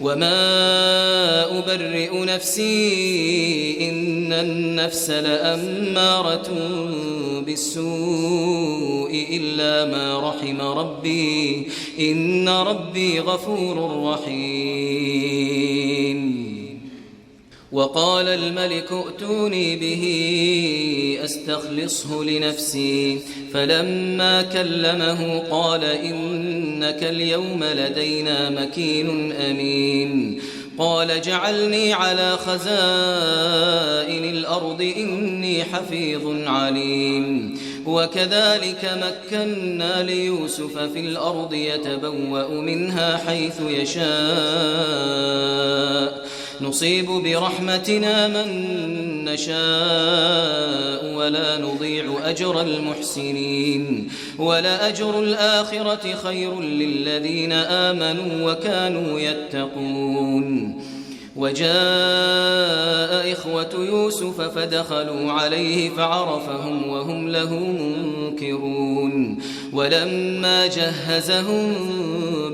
وما أبرئ نفسي إن النفس لأمارة بالسوء إلا ما رحم ربي إن ربي غفور رحيم. وقال الملك ائتوني به أستخلصه لنفسي فلما كلمه قال إنك اليوم لدينا مكين أمين. قال جعلني على خزائن الأرض إني حفيظ عليم. وكذلك مكنا ليوسف في الأرض يتبوأ منها حيث يشاء نصيب برحمتنا من نشاء ولا نضيع أجر المحسنين ولأجر الآخرة خير للذين آمنوا وكانوا يتقون. وجاء إخوة يوسف فدخلوا عليه فعرفهم وهم له منكرون. ولما جهزهم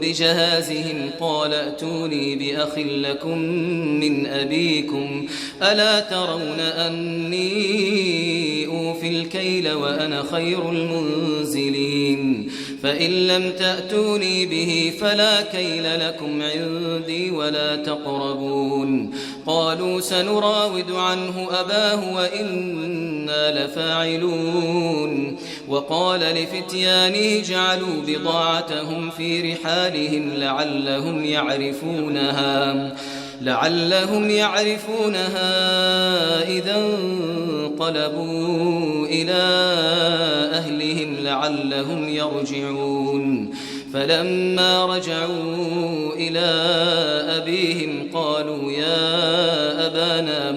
بجهازهم قال ائتوني بأخ لكم من أبيكم ألا ترون أني أوفي الكيل وأنا خير المنزلين فإن لم تأتوني به فلا كيل لكم عندي ولا تقربون. قالوا سنراود عنه أباه وإنا لفاعلون. وقال لفتيانه جعلوا بضاعتهم في رحالهم لعلهم يعرفونها إذا انقلبوا إلى أهلهم لعلهم يرجعون. فلما رجعوا إلى أبيهم قالوا يا أبانا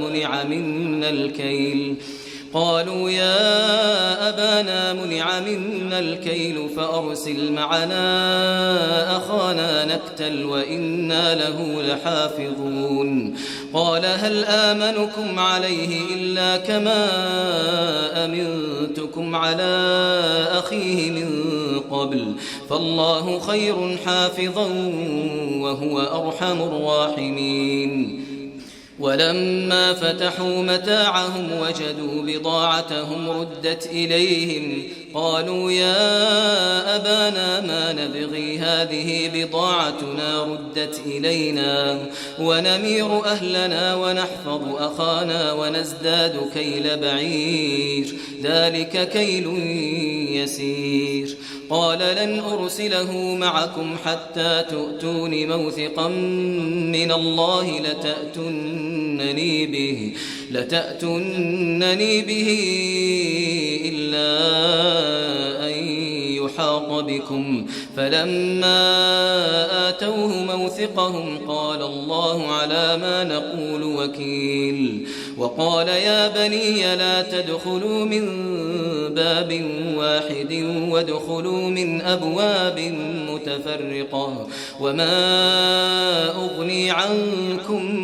منع منا الكيل فأرسل معنا أخانا نكتل وإنا له لحافظون. قال هل آمنكم عليه إلا كما أمنتكم على أخيه من قبل فالله خير حافظا وهو أرحم الراحمين. ولما فتحوا متاعهم وجدوا بضاعتهم ردت إليهم قالوا يا أبانا ما نبغي هذه بضاعتنا ردت إلينا ونمير أهلنا ونحفظ أخانا ونزداد كيل بعير ذلك كيل يسير. قال لن أرسله معكم حتى تؤتون موثقا من الله لتأتونني به إلا أن يحاط بكم. فلما آتوه موثقهم قال الله على ما نقول وكيل. وقال يا بني لا تدخلوا من باب واحد وادخلوا من أبواب متفرقة وما أغني عنكم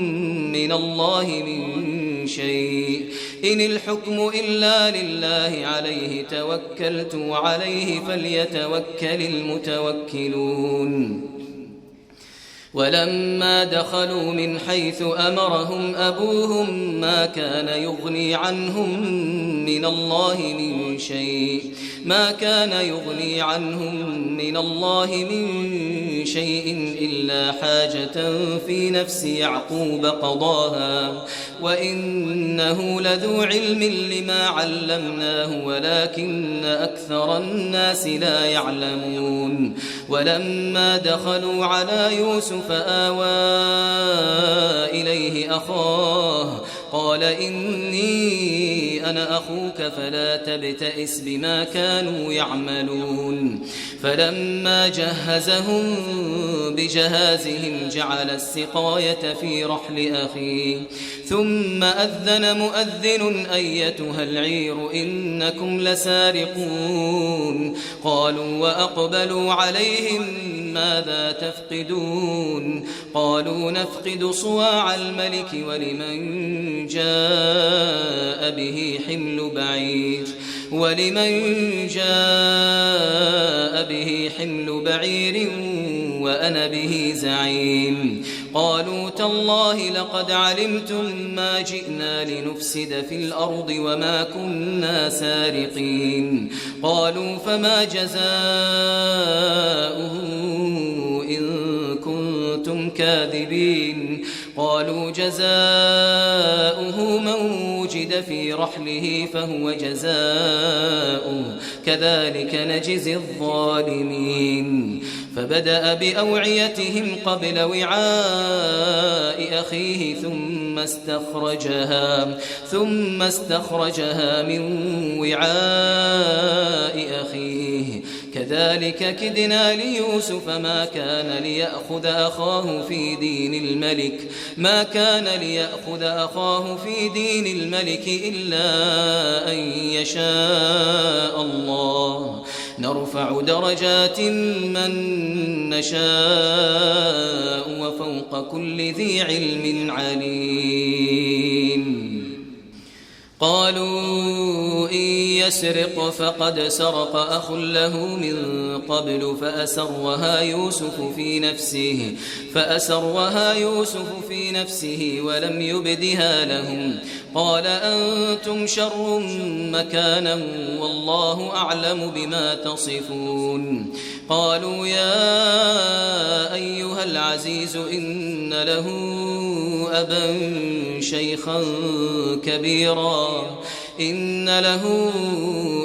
من الله من شيء إن الحكم إلا لله عليه توكلت وعليه فليتوكل المتوكلون. ولما دخلوا من حيث أمرهم أبوهم ما كان يغني عنهم من الله من شيء إلا حاجة في نفس يعقوب قضاها وإنه لذو علم لما علمناه ولكن أكثر الناس لا يعلمون. ولما دخلوا على يوسف آوى إليه أخاه قال إني أنا أخوك فلا تبتئس بما كانوا يعملون. فلما جهزهم بجهازهم جعل السقاية في رحل أخيه ثم أذن مؤذن أيتها العير إنكم لسارقون. قالوا وأقبلوا عليهم ماذا تفقدون؟ قالوا نفقد صواع الملك ولمن جاء به حمل بعير وأنا به زعيم. قالوا تالله لقد علمتم ما جئنا لنفسد في الأرض وما كنا سارقين قالوا فما جزاؤه إن كنتم كاذبين قالوا جزاؤه من وجد في رحله فهو جزاؤه كذلك نجزي الظالمين فبدأ بأوعيتهم قبل وعاء أخيه ثم استخرجها من وعاء أخيه كذلك كدنا ليوسف ما كان ليأخذ أخاه في دين الملك إلا أن يشاء الله نرفع درجات من نشاء وفوق كل ذي علم عليم قالوا إن يسرق فقد سرق أخ له من قبل فأسرها يوسف في نفسه ولم يبدها لهم قال أنتم شر مكانا والله أعلم بما تصفون قالوا يا أيها العزيز إن له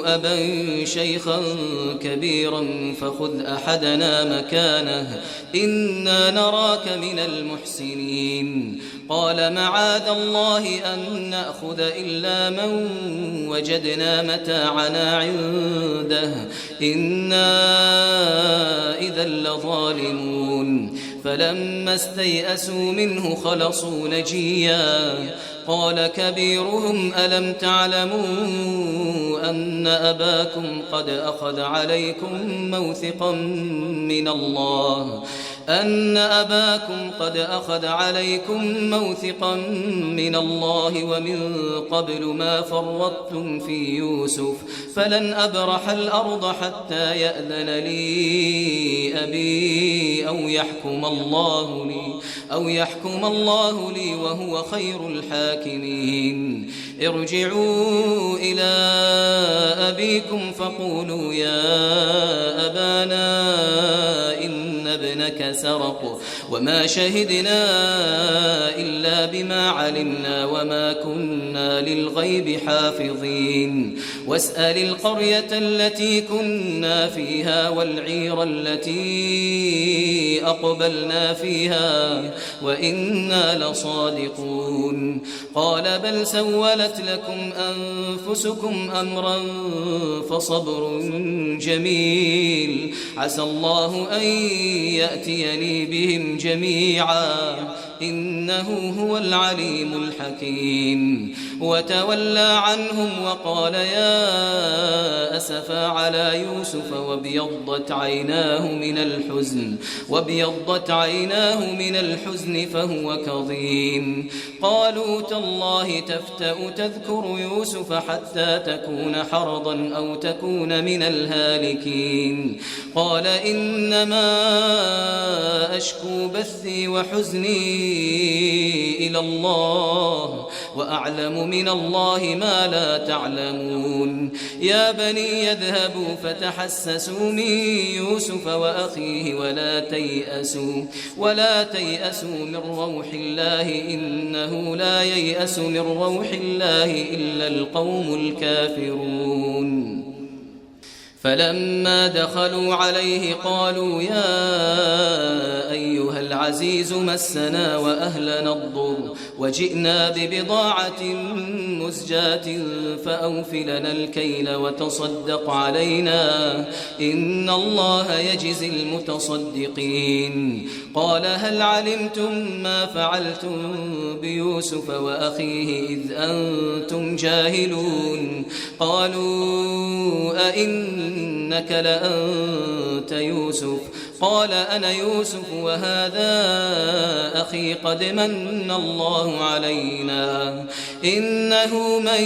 أبا شيخا كبيرا فخذ أحدنا مكانه إنا نراك من المحسنين قال معاذ الله أن نأخذ إلا من وجدنا متاعنا عنده إنا إذا لظالمون فلما استيئسوا منه خلصوا نجيا قال كبيرهم ألم تعلموا أن أباكم قد أخذ عليكم موثقا من الله ومن قبل ما فرطتم في يوسف فلن أبرح الأرض حتى يأذن لي أبي أو يحكم الله لي وهو خير الحاكمين ارجعوا إلى أبيكم فقولوا يا أبانا إن ابنك سرق وما شهدنا إلا بما علمنا وما كنا للغيب حافظين واسأل القرية التي كنا فيها والعير التي أقبلنا فيها وإنا لصادقون قال بل سولت لكم أنفسكم أمرا فصبر جميل عسى الله أن يأتيني بهم جميعا إنه هو العليم الحكيم وتولى عنهم وقال يا أسفا على يوسف وابيضت عيناه من الحزن فهو كظيم قالوا تالله تفتأ تذكر يوسف حتى تكون حرضا أو تكون من الهالكين قال إنما أشكو بثي وحزني إلى الله وأعلم من الله ما لا تعلمون يا بني يذهبوا فتحسسوا من يوسف وأخيه ولا تيأسوا من روح الله إنه لا ييأس من روح الله إلا القوم الكافرون فلما دخلوا عليه قالوا يا أيها العزيز مسنا وأهلنا الضر وجئنا ببضاعة مزجاة فأوف لنا الكيل وتصدق علينا إن الله يجزي المتصدقين قال هل علمتم ما فعلتم بيوسف وأخيه إذ أنتم جاهلون قالوا أئنك لأنت يوسف قال أنا يوسف وهذا أخي قد من الله علينا إنه من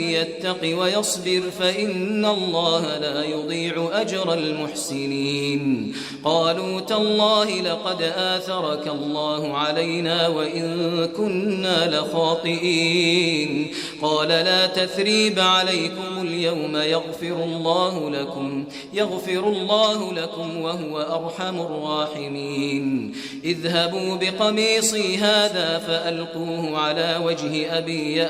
يتق ويصبر فإن الله لا يضيع أجر المحسنين قالوا تالله لقد آثرك الله علينا وإن كنا لخاطئين قال لا تثريب عليكم اليوم يغفر الله لكم وهو أرحم الراحمين اذهبوا بقميصي هذا فألقوه على وجه أبي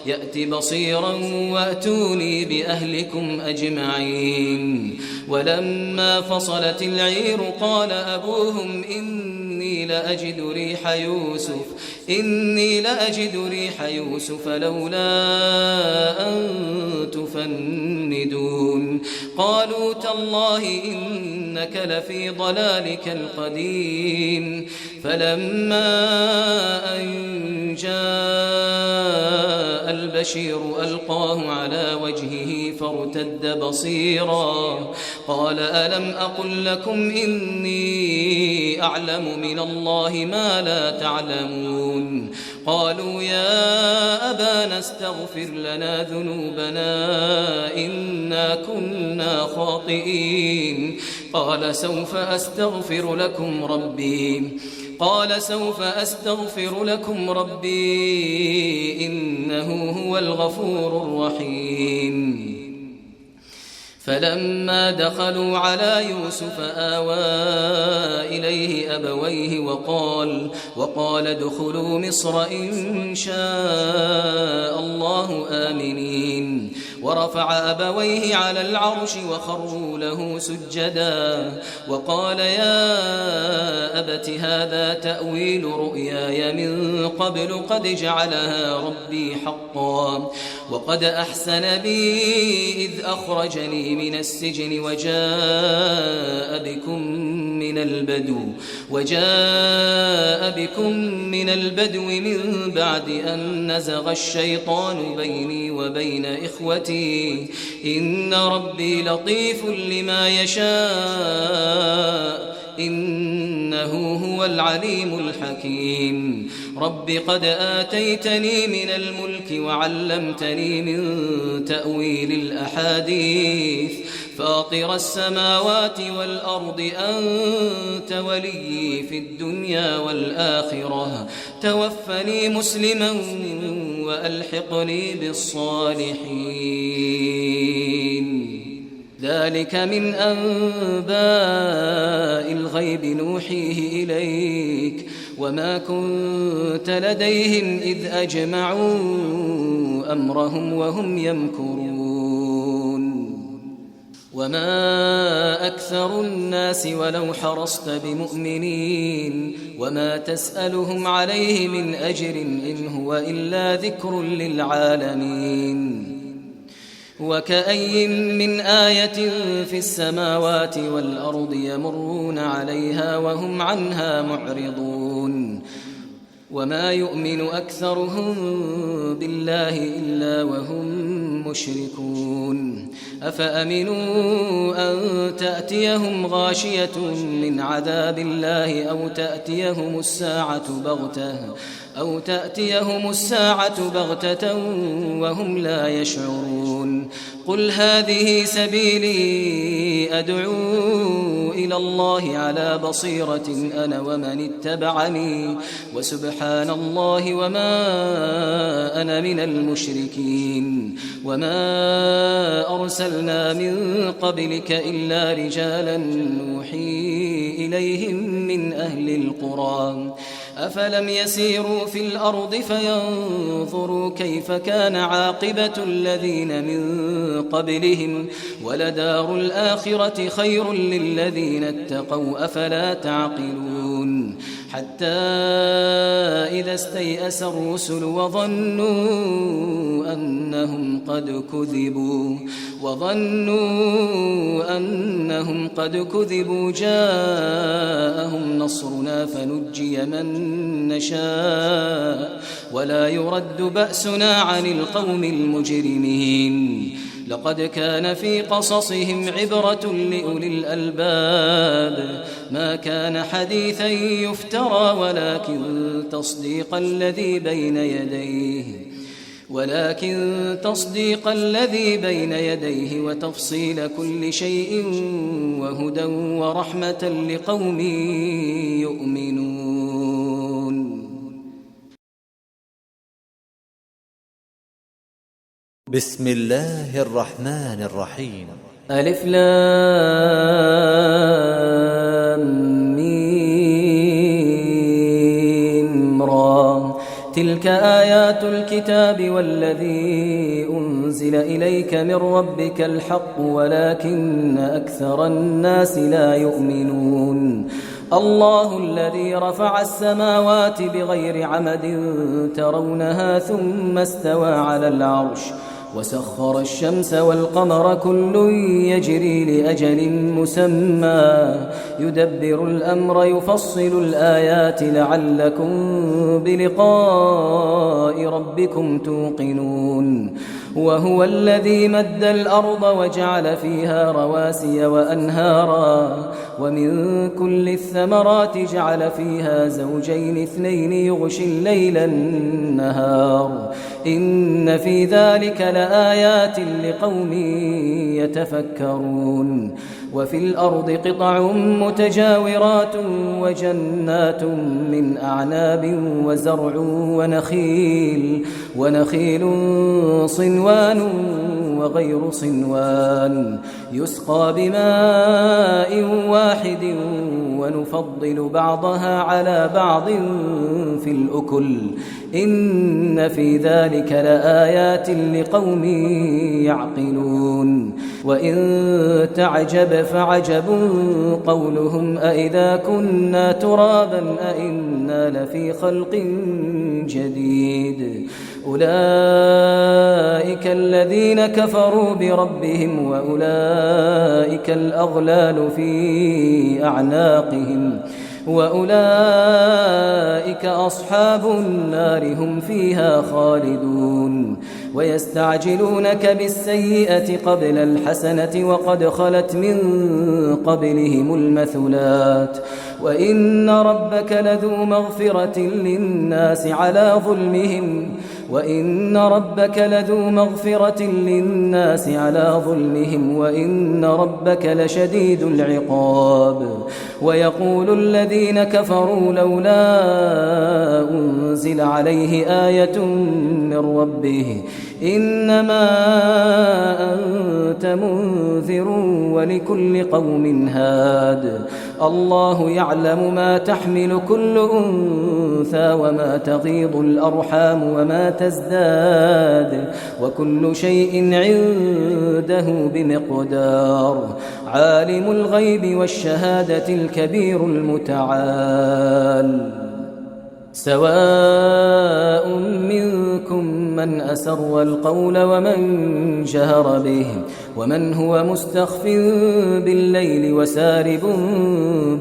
يأت بصيرا وأتوني بأهلكم أجمعين ولما فصلت العير قال أبوهم إني لأجد ريح يوسف لولا أن تفندون قالوا تالله إنك لفي ضلالك القديم فلما أن جاء البشير ألقاه على وجهه فارتد بصيرا قال ألم أقل لكم إني أعلم من الله ما لا تعلمون قالوا يا أبانا استغفر لنا ذنوبنا إنا كنا خاطئين قال سوف أستغفر لكم ربي إنه هو الغفور الرحيم فلما دخلوا على يوسف آوى إليه أبويه وقال ادخلوا مصر إن شاء الله آمنين ورفع أبويه على العرش وخروا له سجدا وقال يا أبت هذا تأويل رؤياي من قبل قد جعلها ربي حقا وقد أحسن بي إذ أخرجني من السجن وجاء بكم من البدو من بعد أن نزغ الشيطان بيني وبين إخوتي إن ربي لطيف لما يشاء إنه هو العليم الحكيم رب قد آتيتني من الملك وعلمتني من تأويل الأحاديث فاطر السماوات والأرض أنت ولي في الدنيا والآخرة توفني مسلما وألحقني بالصالحين ذلك من أنباء الغيب نوحيه إليك وما كنت لديهم إذ أجمعوا أمرهم وهم يمكرون وما أكثر الناس ولو حرصت بمؤمنين وما تسألهم عليه من أجر إن هو إلا ذكر للعالمين وكأي من آية في السماوات والأرض يمرون عليها وهم عنها معرضون وما يؤمن أكثرهم بالله إلا وهم مشركون أفأمنوا أن تأتيهم غاشية من عذاب الله أو تأتيهم الساعة بغتة وهم لا يشعرون قل هذه سبيلي أدعو إلى الله على بصيرة أنا ومن اتبعني وسبحان الله وما أنا من المشركين وما أرسلنا من قبلك إلا رجالا نوحي إليهم من أهل القرى أفلم يسيروا في الأرض فينظروا كيف كان عاقبة الذين من قبلهم ولدار الآخرة خير للذين اتقوا أفلا تعقلون حتى إذا استيأس الرسل وظنوا أنهم قد كذبوا جاءهم نصرنا فنجي من نشاء ولا يرد بأسنا عن القوم المجرمين لقد كان في قصصهم عبرة لأولي الألباب ما كان حديثا يفترى ولكن تصديق الذي بين يديه وتفصيل كل شيء وهدى ورحمة لقوم يؤمنون. بسم الله الرحمن الرحيم. ألف لام ميم را تلك آيات الكتاب والذي أنزل إليك من ربك الحق ولكن أكثر الناس لا يؤمنون. الله الذي رفع السماوات بغير عمد ترونها ثم استوى على العرش وسخر الشمس والقمر كل يجري لأجل مسمى يدبر الأمر يفصل الآيات لعلكم بلقاء ربكم توقنون. وهو الذي مد الأرض وجعل فيها رواسي وأنهارا ومن كل الثمرات جعل فيها زوجين اثنين يغشي الليل النهار إن في ذلك لآيات لقوم يتفكرون. وفي الأرض قطع متجاورات وجنات من أعناب وزرع ونخيل صنوان وغير صنوان يسقى بماء واحد ونفضل بعضها على بعض في الأكل إن في ذلك لآيات لقوم يعقلون. وإن تعجب فعجب قولهم أإذا كنا ترابا أإنا لفي خلق جديد أولئك الذين كفروا بربهم وأولئك الأغلال في أعناقهم وأولئك أصحاب النار هم فيها خالدون. ويستعجلونك بالسيئة قبل الحسنة وقد خلت من قبلهم المثلات وإن ربك لذو مغفرة للناس على ظلمهم وإن ربك لشديد العقاب. ويقول الذين كفروا لولا أنزل عليه آية من ربه إنما أنت منذر ولكل قوم هاد الله يعلم ما تحمل كل أنثى وما تغيض الأرحام وما تزداد وكل شيء عنده بمقدار. عالم الغيب والشهادة الكبير المتعال. سواء منكم من أسر القول ومن جهر به ومن هو مستخف بالليل وسارب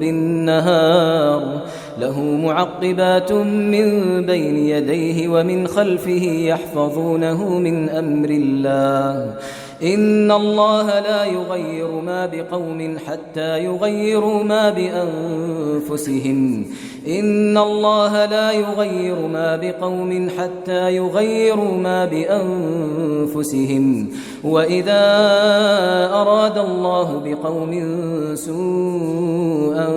بالنهار له معقبات من بين يديه ومن خلفه يحفظونه من أمر الله إن الله لا يغير ما بقوم حتى يغيروا ما بأنفسهم إن الله لا يغير ما بقوم حتى يغيروا ما بأنفسهم وإذا أراد الله بقوم سوءا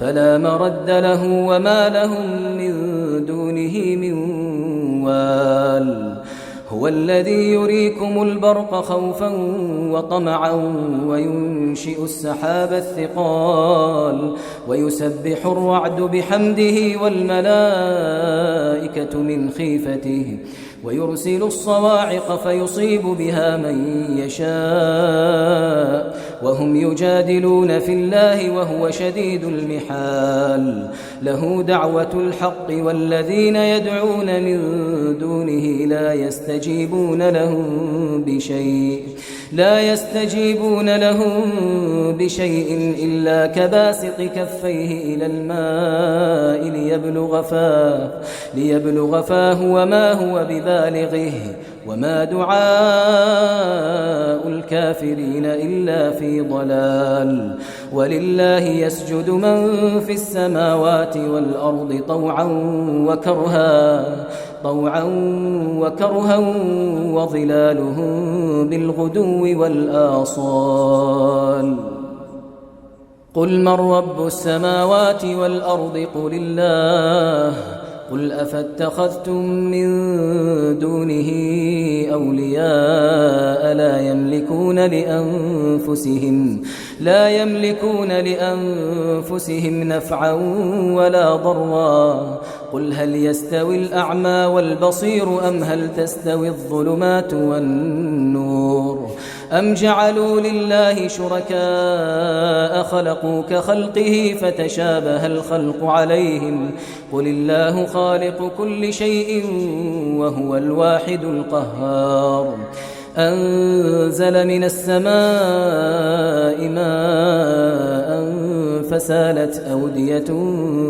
فلا مرد له وما لهم من دونه من وال. هو الذي يريكم البرق خوفا وطمعا وينشئ السحاب الثقال ويسبح الرعد بحمده والملائكة من خيفته ويرسل الصواعق فيصيب بها من يشاء وهم يجادلون في الله وهو شديد المحال. له دعوة الحق والذين يدعون من دونه لا يستجيبون لهم لا يستجيبون لهم بشيء إلا كباسط كفيه إلى الماء ليبلغ فاه وما هو ببالغه وما دعاء الكافرين إلا في ضلال. ولله يسجد من في السماوات والأرض طوعا وكرها وظلالهم بالغدو والآصال. قل من رب السماوات والأرض قل الله. قل أفاتخذتم من دونه أولياء لا يملكون لأنفسهم نفعا ولا ضرا. قل هل يستوي الأعمى والبصير أم هل تستوي الظلمات والنور أم جعلوا لله شركاء خلقوا كخلقه فتشابه الخلق عليهم قل الله خالق كل شيء وهو الواحد القهار. أنزل من السماء ماء فسالت أودية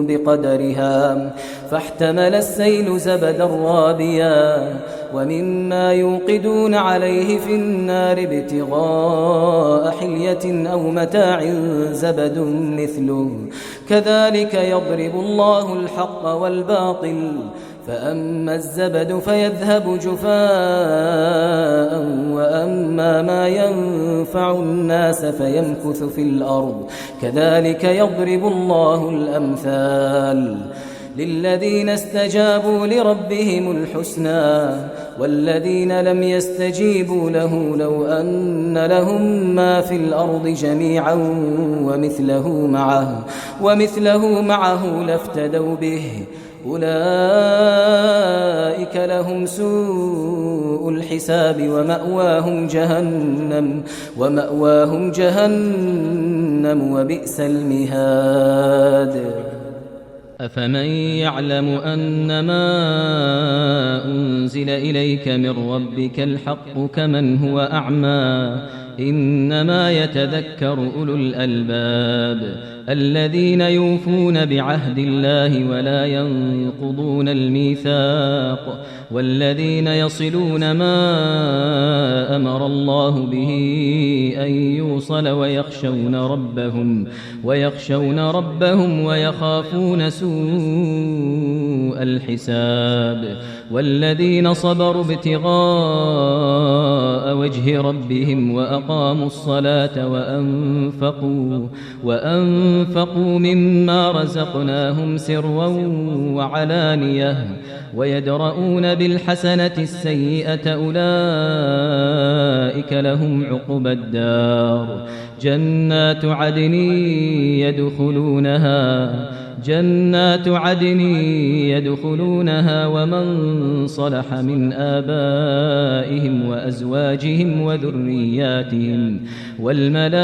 بقدرها فاحتمل السيل زبدا رابيا ومما يوقدون عليه في النار ابتغاء حلية أو متاع زبد مثله كذلك يضرب الله الحق والباطل فأما الزبد فيذهب جفاء وأما ما ينفع الناس فيمكث في الأرض كذلك يضرب الله الأمثال. للذين استجابوا لربهم الحسنى والذين لم يستجيبوا له لو أن لهم ما في الأرض جميعا ومثله معه لافتدوا به أولئك لهم سوء الحساب ومأواهم جهنم وبئس المهاد. أفمن يعلم أنما أنزل إليك من ربك الحق كمن هو أعمى إنما يتذكر أولو الألباب الذين يوفون بعهد الله ولا ينقضون الميثاق والذين يصلون ما أمر الله به أن يوصل ويخشون ربهم ويخافون سوء الحساب والذين صبروا ابتغاء وجه ربهم وأقاموا الصلاة وأنفقوا مما رزقناهم سرا وعلانية ويدرؤون بالحسنة السيئة أولئك لهم عقبى الدار جنات عدن يدخلونها ومن صلح من آبائهم وأزواجهم وذرياتهم والملائكة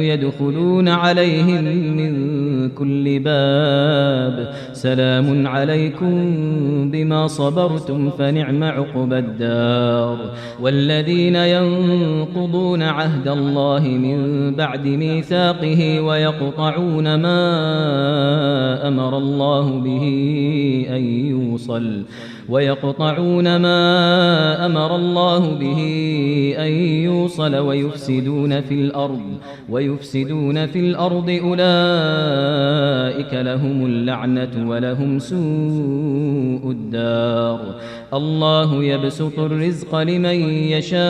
يدخلون عليهم من كل باب سلام عليكم بما صبرتم فنعم عقبى الدار. والذين ينقضون عهد الله من بعد ميثاقه ويقطعون ما أمر الله به أن يوصل ويفسدون في الأرض أولئك لهم اللعنة ولهم سوء الدار. الله يبسط الرزق لمن يشاء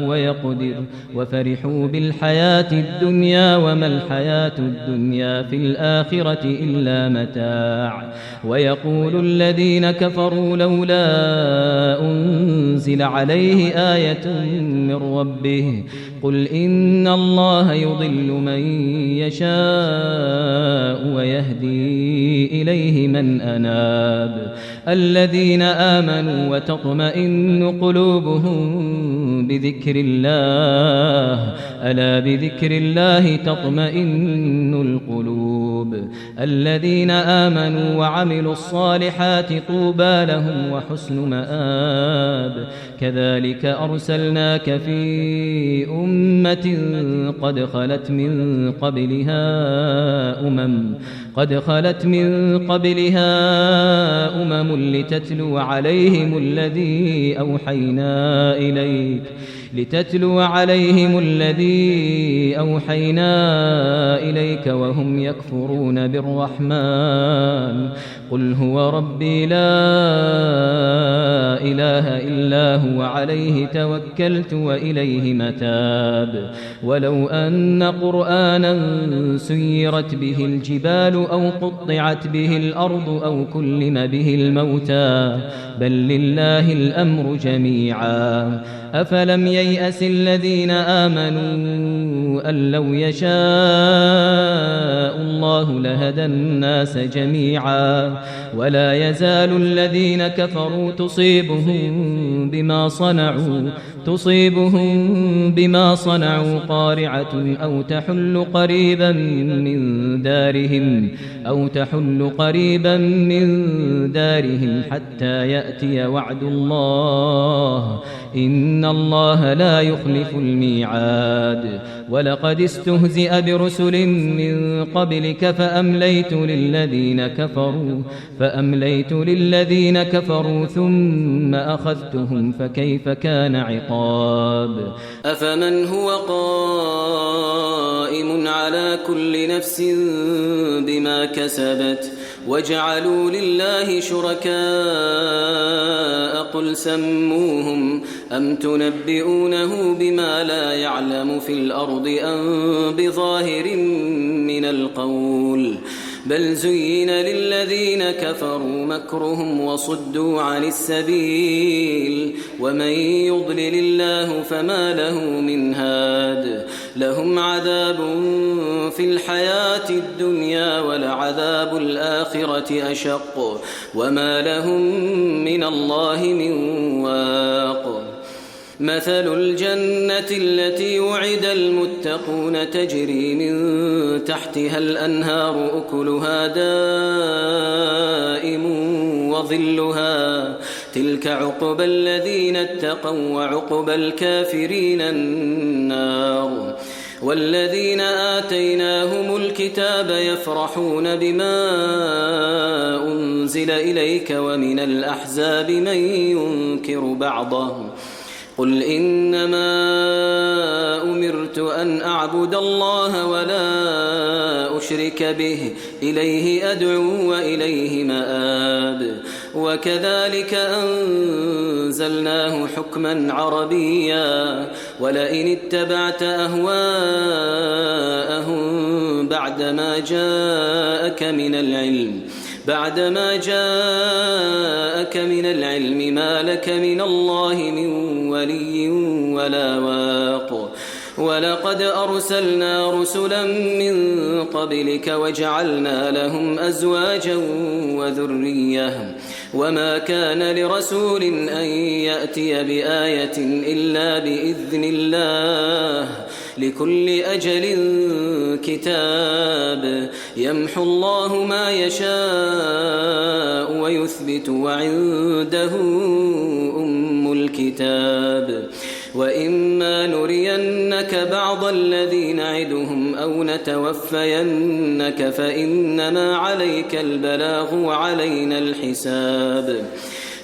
ويقدر وفرحوا بالحياة الدنيا وما الحياة الدنيا في الآخرة إلا متاع. ويقول الذين كفروا لولا أنزل عليه آية من ربه قل إن الله يضل من يشاء ويهدي إليه من أناب. الذين آمنوا وتطمئن قلوبهم بذكر الله ألا بذكر الله تطمئن القلوب الذين آمنوا وعملوا الصالحات طوبى لهم وحسن مآب كذلك أرسلناك في أمة قد خلت من قبلها أمم لتتلو عليهم الذي أوحينا إليك وهم يكفرون بالرحمن قل هو ربي لا إله إلا هو عليه توكلت وإليه متاب ولو أن قرآنا سيرت به الجبال أو قطعت به الأرض أو كلم به الموتى بل لله الأمر جميعا أفلم ييأس الذين آمنوا أن لو يشاء الله لهدى الناس جميعا ولا يزال الذين كفروا تصيبهم بما صنعوا قارعة أو تحل قريبا من دارهم حتى يأتي وعد الله إن الله لا يخلف الميعاد ولقد استهزئ برسل من قبلك فأمليت للذين كفروا ثم أخذتهم فكيف كان عقاب أفمن هو قائم على كل نفس بما كسبت وجعلوا لله شركاء قل سموهم أم تنبئونه بما لا يعلم في الأرض أم بظاهر من القول بل زين للذين كفروا مكرهم وصدوا عن السبيل ومن يضلل الله فما له من هاد لهم عذاب في الحياة الدنيا ولعذاب الآخرة أشق وما لهم من الله من واق مثل الجنة التي وعد المتقون تجري من تحتها الأنهار أكلها دائم وظلها تلك عقبى الذين اتقوا وعقبى الكافرين النار والذين آتيناهم الكتاب يفرحون بما أنزل إليك ومن الأحزاب من ينكر بعضه قل إنما أمرت أن أعبد الله ولا أشرك به إليه أدعو وإليه مآب وكذلك أنزلناه حكما عربيا ولئن اتبعت أهواءهم بعدما جاءك من العلم ما لك من الله من ولي ولا واق ولقد أرسلنا رسلا من قبلك وجعلنا لهم أزواجا وذرية وما كان لرسول أن يأتي بآية إلا بإذن الله لكل أجل كتاب يمحو الله ما يشاء ويثبت وعنده أم الكتاب وإما نرينك بعض الذي نعدهم أو نتوفينك فإنما عليك البلاغ وعلينا الحساب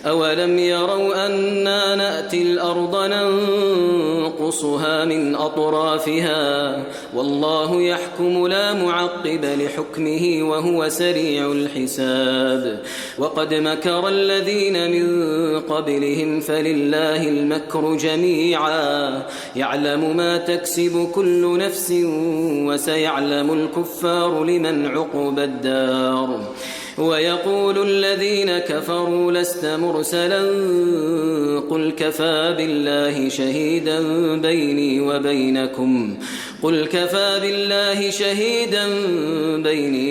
أولم يروا أنا نأتي الأرض ننقصها من أطرافها والله يحكم لا معقب لحكمه وهو سريع الحساب وقد مكر الذين من قبلهم فلله المكر جميعا يعلم ما تكسب كل نفس وسيعلم الكفار لمن عقبى الدار ويقول الذين كفروا لست مرسلا قل كفى بالله شهيدا بيني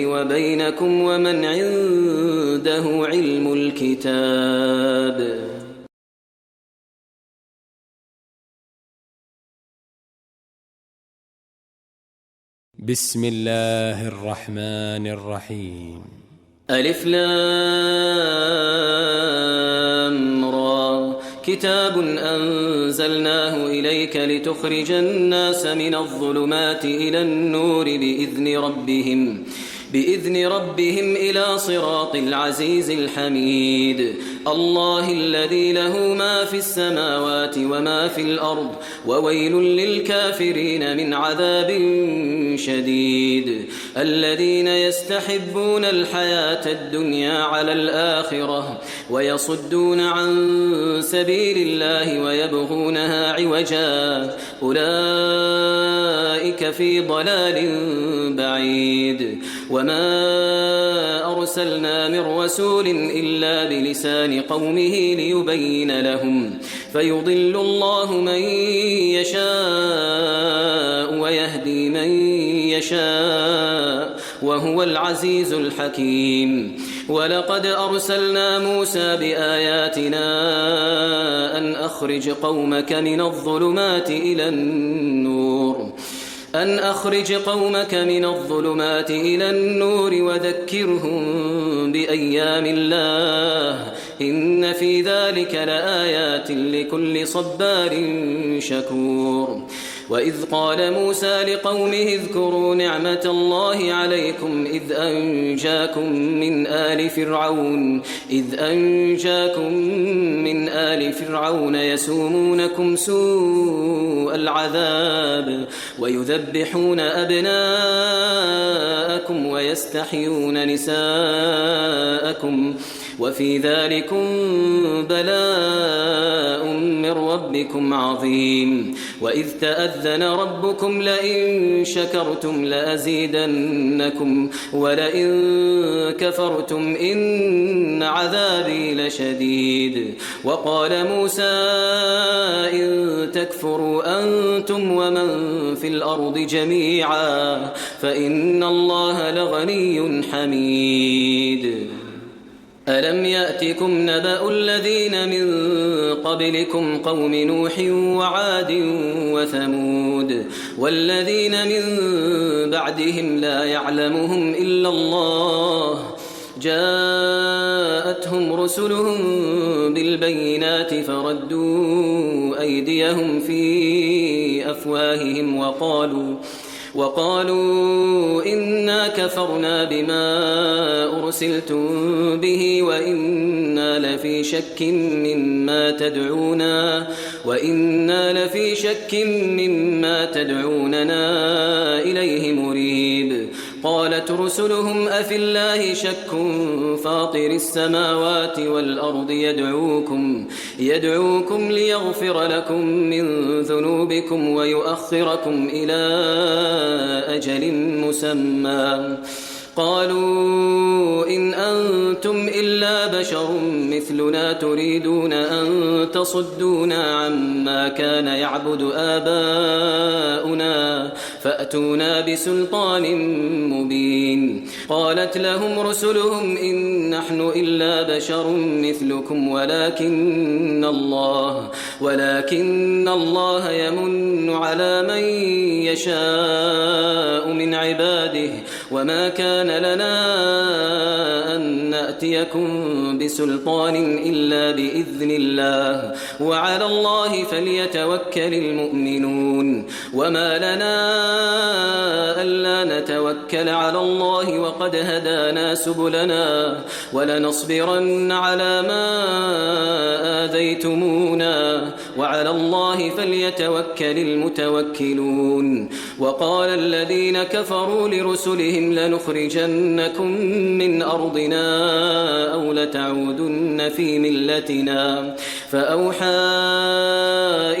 وبينكم ومن عنده علم الكتاب بسم الله الرحمن الرحيم. ألف لام را كتاب أنزلناه إليك لتخرج الناس من الظلمات إلى النور بإذن ربهم إلى صراط العزيز الحميد. الله الذي له ما في السماوات وما في الأرض وويل للكافرين من عذاب شديد. الذين يستحبون الحياة الدنيا على الآخرة ويصدون عن سبيل الله ويبغونها عوجا أولئك في ضلال بعيد. وما أرسلنا من رسول إلا بلسان قومه ليبين لهم فيضل الله من يشاء ويهدي من يشاء وهو العزيز الحكيم. ولقد أرسلنا موسى بآياتنا أن أخرج قومك من الظلمات إلى النور وذكرهم بأيام الله إن في ذلك لآيات لكل صبار شكور. وإذ قال موسى لقومه اذكروا نعمة الله عليكم إذ أنجاكم من آل فرعون يسومونكم سوء العذاب ويذبحون أبناءكم ويستحيون نساءكم وفي ذلكم بلاء من ربكم عظيم. وإذ تأذن ربكم لئن شكرتم لأزيدنكم ولئن كفرتم إن عذابي لشديد. وقال موسى إن تكفروا أنتم ومن في الأرض جميعا فإن الله لغني حميد. ألم يأتكم نبأ الذين من قبلكم قوم نوح وعاد وثمود والذين من بعدهم لا يعلمهم إلا الله جاءتهم رسلهم بالبينات فردوا أيديهم في أفواههم وقالوا إنا كفرنا بما أرسلتم به وإنا لفي شك مما تدعوننا إليه مريب. قالت رسلهم أفي الله شك فاطر السماوات والأرض يدعوكم ليغفر لكم من ذنوبكم ويؤخركم إلى أجل مسمى. قالوا إن أنتم إلا بشر مثلنا تريدون أن تصدونا عما كان يعبد آباؤنا فأتونا بسلطان مبين. قالت لهم رسلهم إن نحن إلا بشر مثلكم ولكن الله يمن على من يشاء من عباده وما كان لنا أن نأتيكم بسلطان إلا بإذن الله وعلى الله فليتوكل المؤمنون. وما لنا ألا نتوكل على الله وقد هدانا سبلنا ولنصبرن على ما آذيتمونا وعلى الله فليتوكل المتوكلون. وقال الذين كفروا لرسلهم لنخرجنكم من أرضنا أو لتعودن في ملتنا فأوحى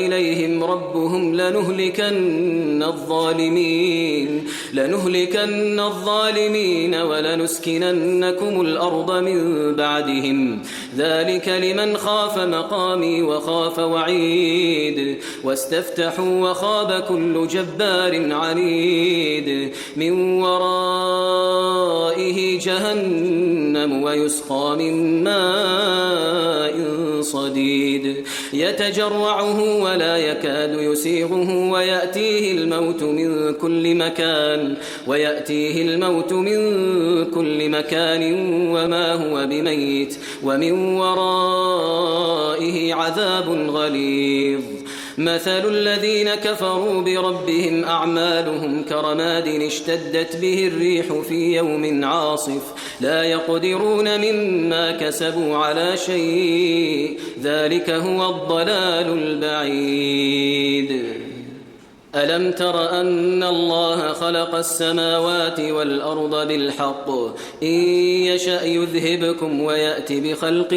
إليهم ربهم لنهلكن الظالمين ولنسكننكم الأرض من بعدهم ذلك لمن خاف مقامي وخاف وعيد. واستفتحوا وخاب كل جبار عنيد من ورائه جهنم ويسقى من ماء صديد يتجرعه ولا يكاد يسيغه ويأتيه الموت من كل مكان وما هو بميت ومن ورائه عذاب غليظ مثل الذين كفروا بربهم أعمالهم كرماد اشتدت به الريح في يوم عاصف لا يقدرون مما كسبوا على شيء ذلك هو الضلال البعيد ألم تر أن الله خلق السماوات والأرض بالحق إن يشأ يذهبكم ويأتي بخلق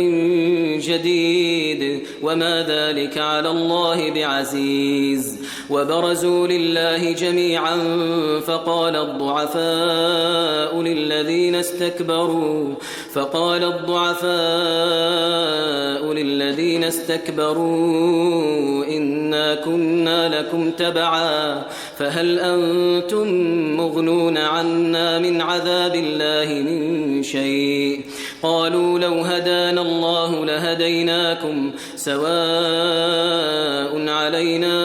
جديد وما ذلك على الله بعزيز وبرزوا لله جميعا فقال الضعفاء للذين استكبروا إنا كنا لكم تبعا فهل أنتم مغنون عنا من عذاب الله من شيء قالوا لو هدانا الله لهديناكم سواء علينا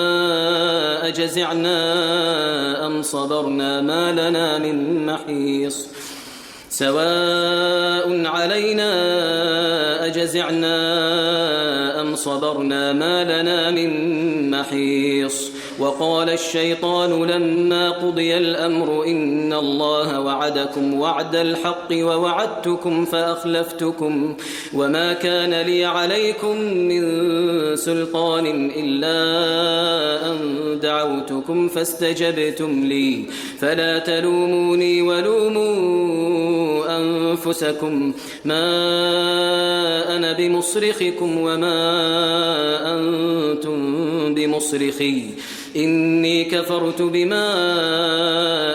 أجزعنا أم صبرنا ما لنا من محيص وقال الشيطان لما قضي الأمر إن الله وعدكم وعد الحق ووعدتكم فأخلفتكم وما كان لي عليكم من سلطان إلا أن دعوتكم فاستجبتم لي فلا تلوموني ولوموا أنفسكم ما أنا بمصرخكم وما أنتم بمصرخي إني كفرت بما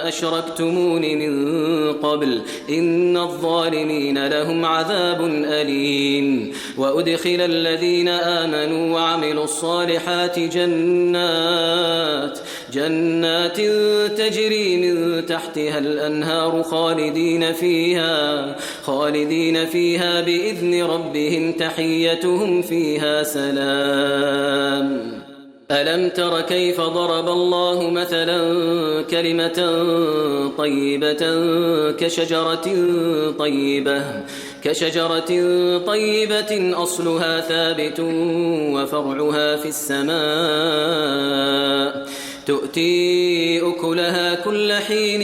أشركتمون من قبل إن الظالمين لهم عذاب أليم وأدخل الذين آمنوا وعملوا الصالحات جنات تجري من تحتها الأنهار خالدين فيها بإذن ربهم تحيتهم فيها سلام ألم تر كيف ضرب الله مثلا كلمة طيبة كشجرة طيبة أصلها ثابت وفرعها في السماء تؤتي أكلها كل حين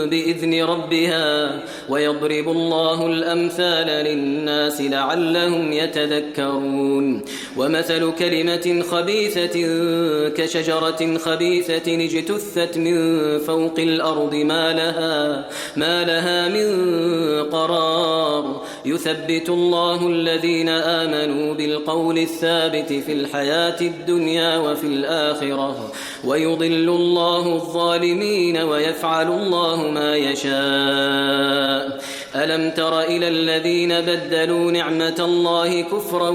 بإذن ربها ويضرب الله الأمثال للناس لعلهم يتذكرون ومثل كلمة خبيثة كشجرة خبيثة اجتثت من فوق الأرض ما لها من قرار يثبت الله الذين آمنوا بالقول الثابت في الحياة الدنيا وفي الآخرة ويضل الله الظالمين ويفعل الله ما يشاء ألم تر إلى الذين بدلوا نعمة الله كفرا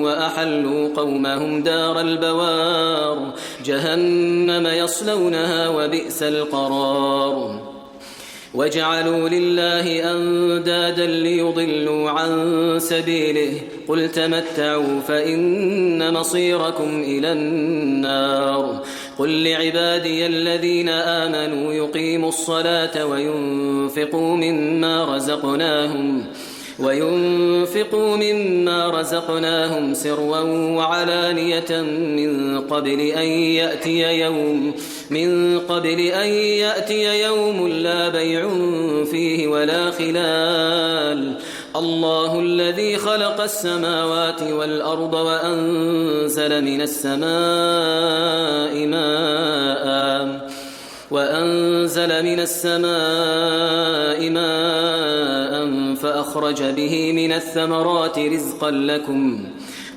وأحلوا قومهم دار البوار جهنم يصلونها وبئس القرار وجعلوا لله أندادا ليضلوا عن سبيله قل تمتعوا فإن مصيركم إلى النار قل لعبادي الذين آمنوا يقيموا الصلاة وينفقوا مما رزقناهم سرا وعلانية من قبل أن يأتي يوم لا بيع فيه ولا خلال الله الذي خلق السماوات والأرض وأنزل من السماء ماء فأخرج به من الثمرات رزقا لكم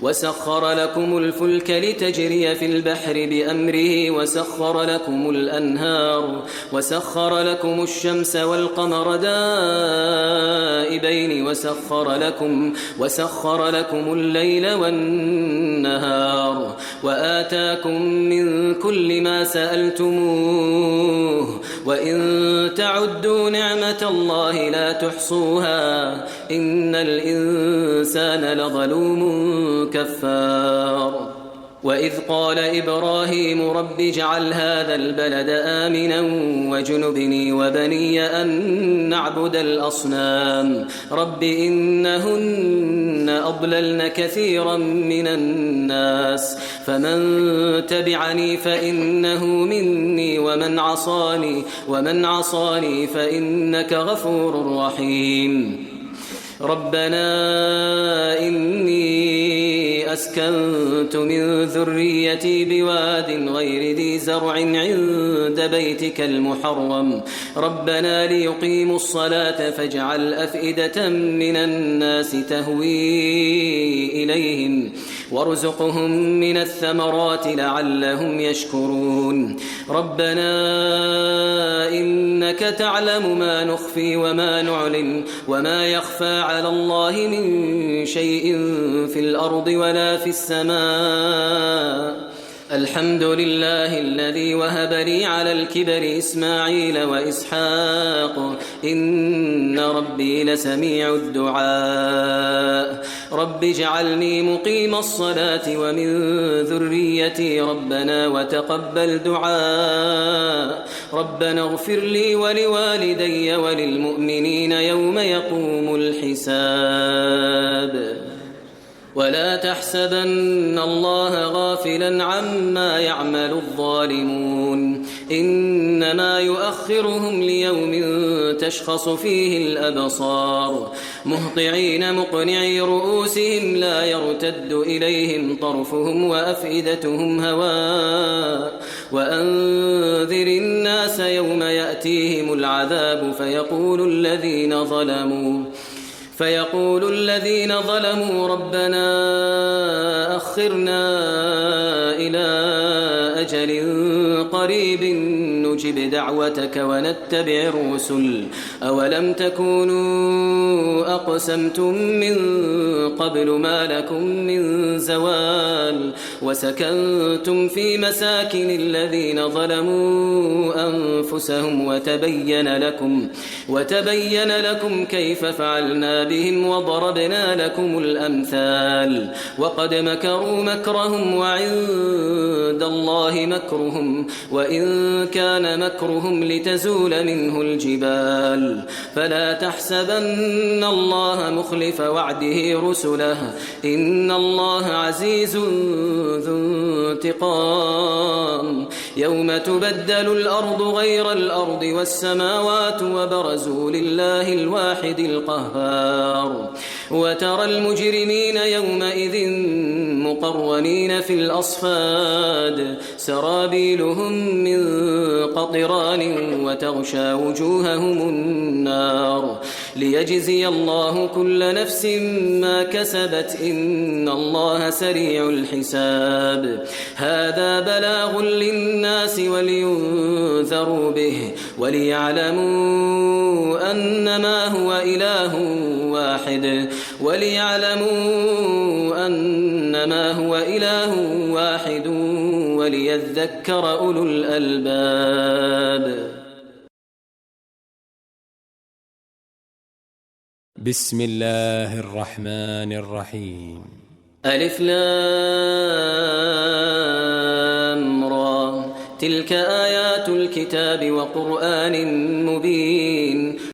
وسخر لكم الفلك لتجري في البحر بأمره وسخر لكم الأنهار وسخر لكم الشمس والقمر دائبين وسخر لكم الليل والنهار وآتاكم من كل ما سألتموه وإن تعدوا نعمة الله لا تحصوها إن الإنسان لظلوم كفار وإذ قال إبراهيم رب اجعل هذا البلد آمنا واجنبني وبني أن نعبد الأصنام رب إنهن أضللن كثيرا من الناس فمن تبعني فإنه مني ومن عصاني فإنك غفور رحيم ربنا إني أسكنت من ذريتي بواد غير ذي زرع عند بيتك المحرم ربنا ليقيموا الصلاة فاجعل أفئدة من الناس تهوي إليهم وارزقهم من الثمرات لعلهم يشكرون ربنا إنك تعلم ما نخفي وما نعلن وما يخفى على الله من شيء في الأرض ولا في السماء الحمد لله الذي وهب لي على الكبر إسماعيل وإسحاق إن ربي لسميع الدعاء رب اجعلني مقيم الصلاة ومن ذريتي ربنا وتقبل دعاء ربنا اغفر لي ولوالدي وللمؤمنين يوم يقوم الحساب ولا تحسبن الله غافلا عما يعمل الظالمون إنما يؤخرهم ليوم تشخص فيه الأبصار مهطعين مقنعي رؤوسهم لا يرتد إليهم طرفهم وأفئدتهم هواء وأنذر الناس يوم يأتيهم العذاب فيقول الذين ظلموا ربنا أخرنا إلى أجل قريب نجب دعوتك ونتبع الرسل أولم تكونوا أقسمتم من قبل ما لكم من زوال وسكنتم في مساكن الذين ظلموا أنفسهم وتبين لكم كيف فعلنا بهم وضربنا لكم الأمثال وقد مكروا مكرهم وعند الله مكرهم وإن كان مكرهم لتزول منه الجبال فلا تحسبن الله مخلف وعده رسله إن الله عزيز ذو انتقام يوم تبدل الأرض غير الأرض والسماوات وبرزوا لله الواحد القهار وترى المجرمين يومئذ مقرنين في الأصفاد سرابيلهم من قطران وتغشى وجوههم النار ليجزي الله كل نفس ما كسبت إن الله سريع الحساب هذا بلاغ للناس ولينذروا به وليعلموا أنما هو إله واحد وليذكر أولو الألباب بسم الله الرحمن الرحيم ألف لام را تلك آيات الكتاب وقرآن مبين